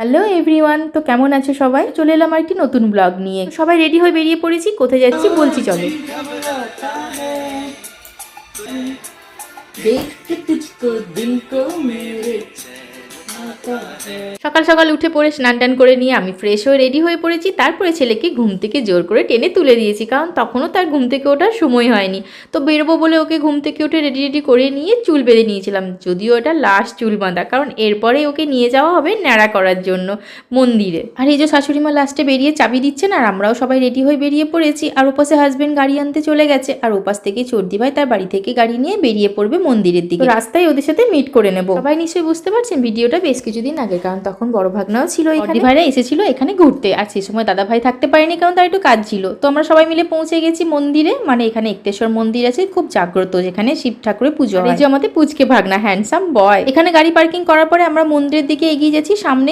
Hello everyone, তো কেমন আছো সবাই? চলে এলাম একটি নতুন ব্লগ নিয়ে। সবাই রেডি হয়ে বেরিয়ে পড়েছি। কোথায় যাচ্ছি বলছি চলো। সকাল সকাল উঠে পড়ে স্নান টান করে নিয়ে আমি ফ্রেশ হয়ে রেডি হয়ে পড়েছি। তারপরে ছেলেকে ঘুম থেকে জোর করে টেনে তুলে দিয়েছি, কারণ তখনও তার ঘুম থেকে ওঠার সময় হয়নি। তো বেরোবো বলে ওকে ঘুম থেকে উঠে রেডি করে নিয়ে চুল বেঁধে নিয়েছিলাম, যদিও এটা লাস্ট চুল বাঁধা, কারণ এরপরে ওকে নিয়ে যাওয়া হবে ন্যাড়া করার জন্য মন্দিরে। আর এই যে শাশুড়ি মা লাস্টে বেরিয়ে চাবি দিচ্ছেন, আর আমরাও সবাই রেডি হয়ে বেরিয়ে পড়েছি। আর ওপাশে হাজবেন্ড গাড়ি আনতে চলে গেছে, আর ওপাশ থেকে চর্দি ভাই তার বাড়ি থেকে গাড়ি নিয়ে বেরিয়ে পড়বে মন্দিরের দিকে। রাস্তায় ওদের সাথে মিট করে নেবো। সবাই নিশ্চয়ই বুঝতে পারছেন ভিডিওটা বেশ কিছুদিন আগে, কারণ তখন বড় ভাগনাও ছিল এখানে। ভাইরা এসেছিল এখানে ঘুরতে, আর সেই সময় দাদা ভাই থাকতে পারেনি, কারণ তার একটু কাজ ছিল। তো আমরা সবাই মিলে পৌঁছে গেছি মন্দিরে। মানে এখানে একটেশ্বর মন্দির আছে, খুব জাগ্রত, যেখানে শিব ঠাকুরের পুজো হয়। এই যে আমাদের পুচকে ভাগনা, হ্যান্ডসাম বয়। এখানে গাড়ি পার্কিং করার পরে আমরা মন্দিরের দিকে এগিয়ে যাচ্ছি। সামনে